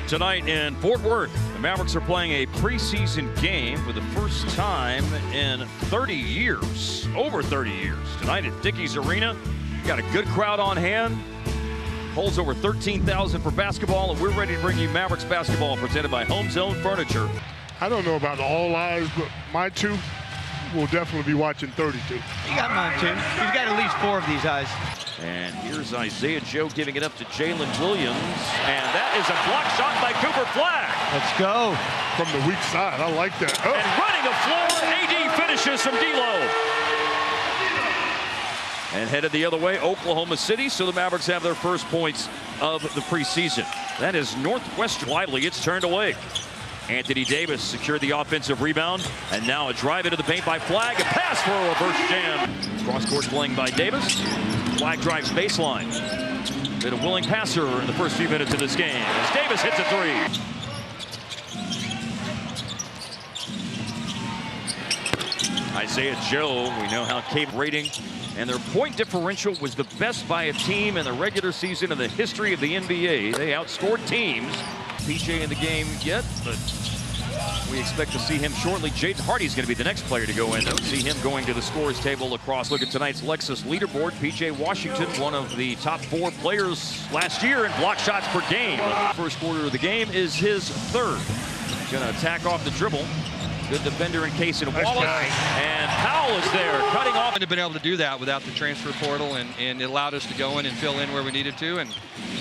Tonight in Fort Worth, the Mavericks are playing a preseason game for the first time in 30 years, over 30 years. Tonight at Dickies Arena, got a good crowd on hand. Holds over 13,000 for basketball, and we're ready to bring you Mavericks basketball presented by Home Zone Furniture. I don't know about all eyes, but my two will definitely be watching 32. You got mine too. You've got at least 4 of these eyes. And here's Isaiah Joe giving it up to Jalen Williams. And that is a block shot by Cooper Flagg. Let's go. From the weak side, I like that. Oh. And running the floor, AD finishes from D'Lo. And headed the other way, Oklahoma City. So the Mavericks have their first points of the preseason. That is Northwestern. Lively, it's turned away. Anthony Davis secured the offensive rebound, and now a drive into the paint by Flagg. A pass for a reverse jam. Cross-court playing by Davis. Flagg drives baseline. Been a willing passer in the first few minutes of this game as Davis hits a three. Isaiah Joe, we know how capable rating, and their point differential was the best by a team in the regular season in the history of the NBA. They outscored teams. PJ in the game yet, but we expect to see him shortly. Jaden Hardy's going to be the next player to go in, though. See him going to the scores table across. Look at tonight's Lexus leaderboard. PJ Washington, one of the top 4 players last year in block shots per game. First quarter of the game is his third. Going to attack off the dribble. Good defender in case and Wallace. And Powell is there, cutting off. Have been able to do that without the transfer portal, and it allowed us to go in and fill in where we needed to, and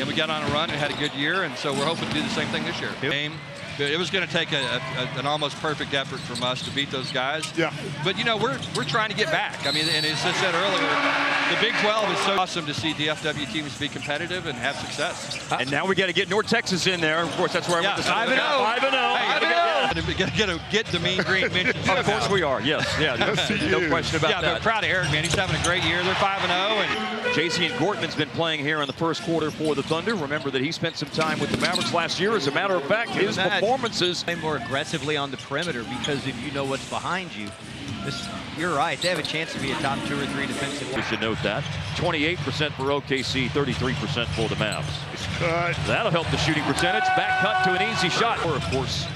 we got on a run and had a good year, and so we're hoping to do the same thing this year. Game. It was going to take an almost perfect effort from us to beat those guys. Yeah. But, you know, we're trying to get back. I mean, and as I said earlier, the Big 12 is so awesome to see DFW teams be competitive and have success. And now we got to get North Texas in there. Of course, that's where I went to 5-0. 5-0. Get the mean green mentions. Of course we are, yes. Yeah, no question about that. Yeah, but proud of Eric, man. He's having a great year. They're 5-0. And J.C. Gortman's been playing here in the first quarter for the Thunder. Remember that he spent some time with the Mavericks last year. As a matter of fact, his performances play more aggressively on the perimeter, because if you know what's behind you, you're right. They have a chance to be a top 2 or 3 defensive. We should note that 28% for OKC, 33% for the Mavs. That'll help the shooting percentage. Back cut to an easy shot. Or of course,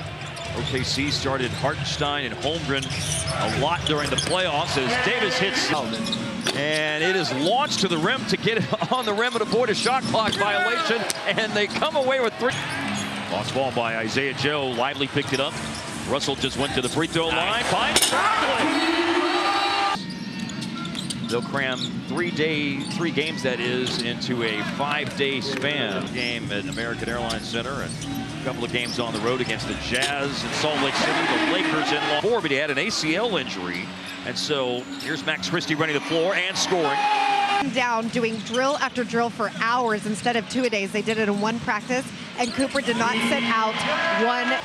OKC started Hartenstein and Holmgren a lot during the playoffs as Davis hits. And it is launched to the rim to get it on the rim and avoid a shot clock violation. And they come away with 3. Lost ball by Isaiah Joe. Lively picked it up. Russell just went to the free throw line. Fine. They'll cram 3 games, that is, into a 5-day span. Game at American Airlines Center and a couple of games on the road against the Jazz in Salt Lake City. The Lakers in Long Beach. But he had an ACL injury. And so here's Max Christie running the floor and scoring. Down doing drill after drill for hours instead of 2-a-days. They did it in 1 practice, and Cooper did not sit out 1.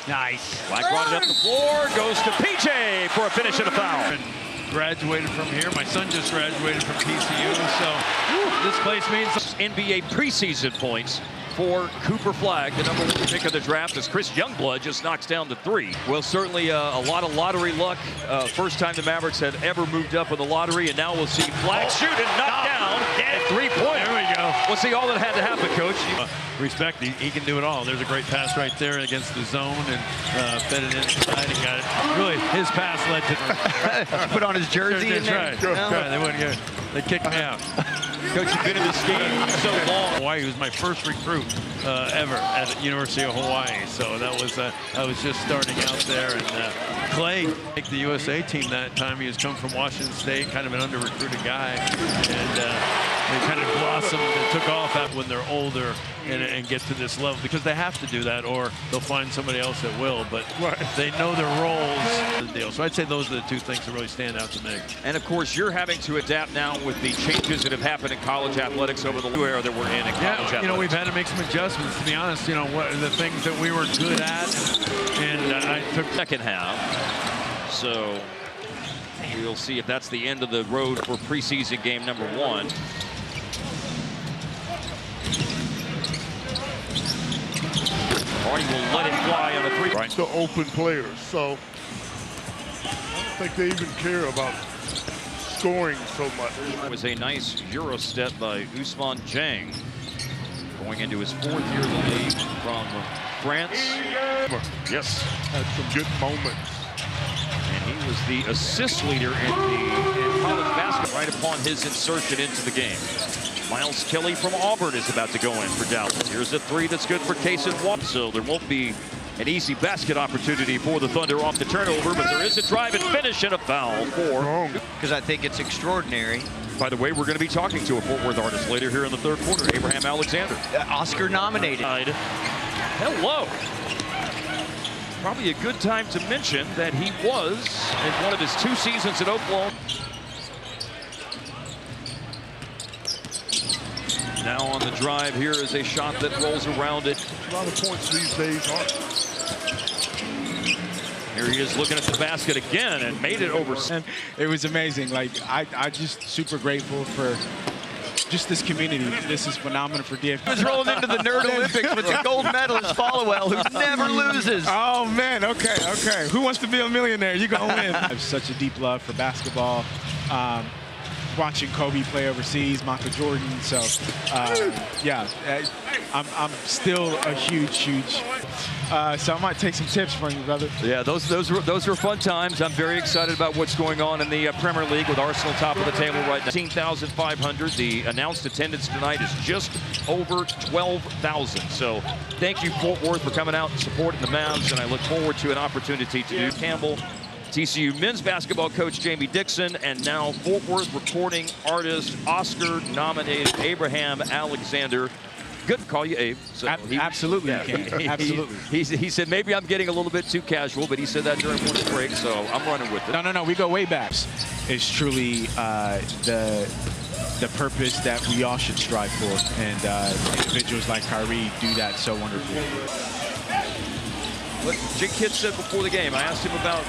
Nice. Black brought it up the floor, goes to PJ for a finish and a foul. Graduated from here. My son just graduated from TCU, so this place means NBA preseason points for Cooper Flagg, the number 1 pick of the draft, as Chris Youngblood just knocks down to 3. Well, certainly a lot of lottery luck. First time the Mavericks have ever moved up in the lottery, and now we'll see Flagg shoot and knock down at 3-point. There we go. We'll see all that had to happen, Coach. Respect, he can do it all. There's a great pass right there against the zone, and fed it inside and got it. Really, his pass led to Put on his jersey. That's right. They wouldn't get it. They kicked me out. Coach, you've been in this game so long. Hawaii was my first recruit ever at the University of Hawaii, so that was I was just starting out there. And Clay, make the USA team that time. He was come from Washington State, kind of an under-recruited guy, and they kind of blossomed and took off when they're older and get to this level, because they have to do that, or they'll find somebody else that will. But they know their roles. So I'd say those are the 2 things that really stand out to me. And of course, you're having to adapt now with the changes that have happened in college athletics over the era that we're in college athletics. You know, we've had to make some adjustments, to be honest. You know, what the things that we were good at, and I took second half. So we'll see if that's the end of the road for preseason game number 1. Hardy will let it fly on the 3. Right. The open players, so I don't think they even care about scoring so much. It was a nice Euro step by Ousmane Dieng. going into his 4th year in the league from France. Yes. Had some good moments. And he was the assist leader in college basketball right upon his insertion into the game. Miles Kelly from Auburn is about to go in for Dallas. Here's a 3 that's good for Kaysen Watt. So there won't be an easy basket opportunity for the Thunder off the turnover, but there is a drive and finish and a foul for. Because I think it's extraordinary. By the way, we're going to be talking to a Fort Worth artist later here in the 3rd quarter, Abraham Alexander. Oscar nominated. Hello. Probably a good time to mention that he was in one of his 2 seasons at Oklahoma. Now on the drive, here is a shot that rolls around it. A lot of points these days, huh? Here he is looking at the basket again and made it over. And it was amazing. Like, I just super grateful for just this community. This is phenomenal for DFW. He was rolling into the Nerd Olympics with the gold medalist Followell, who never loses. Oh, man. Okay. Who wants to be a millionaire? You're going to win. I have such a deep love for basketball. Watching Kobe play overseas, Michael Jordan. So, yeah, I'm still a huge. So I might take some tips from you, brother. Yeah, those were fun times. I'm very excited about what's going on in the Premier League with Arsenal top of the table right now. 19,500. The announced attendance tonight is just over 12,000. So thank you, Fort Worth, for coming out and supporting the Mavs, and I look forward to an opportunity to do Campbell. TCU men's basketball coach Jamie Dixon, and now Fort Worth recording artist, Oscar-nominated Abraham Alexander. Good to call you Abe. So absolutely, yeah, absolutely. He said maybe I'm getting a little bit too casual, but he said that during one break, so I'm running with it. No, we go way back. It's truly the purpose that we all should strive for, and individuals like Kyrie do that so wonderfully. What Jake Kidd said before the game, I asked him about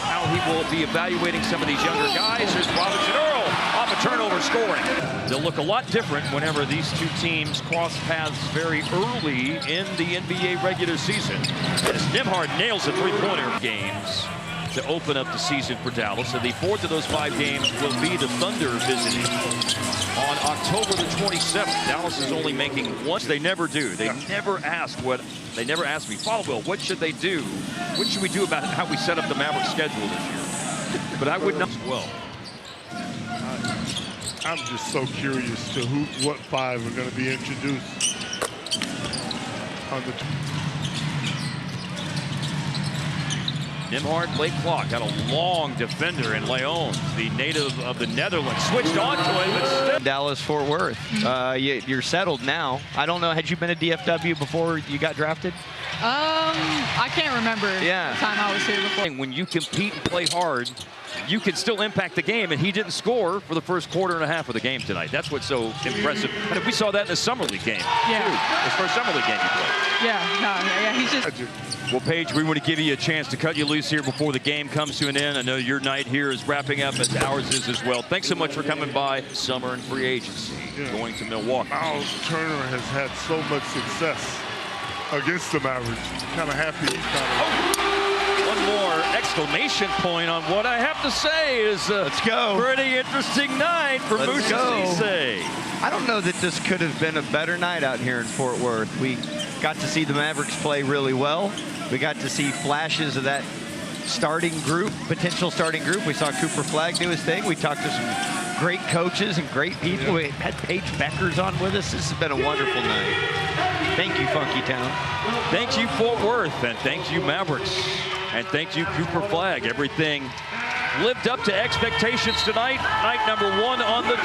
how he will be evaluating some of these younger guys. Here's Robinson Earl off a turnover scoring. They'll look a lot different whenever these 2 teams cross paths very early in the NBA regular season. As Nembhard nails a 3-pointer games to open up the season for Dallas. And the 4th of those 5 games will be the Thunder visiting on October the 27th. Dallas is only making one. They never do. They never ask they never ask me, Followell, what should they do? What should we do about how we set up the Mavericks schedule this year? But I would not as well. I'm just so curious to what 5 are going to be introduced on the. Nembhard, late clock, got a long defender in Leon, the native of the Netherlands. Switched on to him, but still. Dallas, Fort Worth. You're settled now. I don't know, had you been a DFW before you got drafted? I can't remember the time I was here before. When you compete and play hard, you can still impact the game, and he didn't score for the first quarter and a half of the game tonight. That's what's so impressive. And we saw that in the Summer League game, too. His first Summer League game he played. He's just... Well, Paige, we want to give you a chance to cut you loose here before the game comes to an end. I know your night here is wrapping up, as ours is as well. Thanks so much for coming by. Summer and free agency going to Milwaukee. Miles Turner has had so much success against the Mavericks. Kind of happy he's One more exclamation point on what I have to say is a pretty interesting night for Moussa Cisse. I don't know that this could have been a better night out here in Fort Worth. We got to see the Mavericks play really well. We got to see flashes of that starting group, potential starting group. We saw Cooper Flagg do his thing. We talked to some great coaches and great people. We had Paige Beckers on with us. This has been a wonderful night. Thank you, Funky Town. Thank you, Fort Worth, and thank you, Mavericks. And thank you, Cooper Flagg. Everything lived up to expectations tonight. Night number 1 on the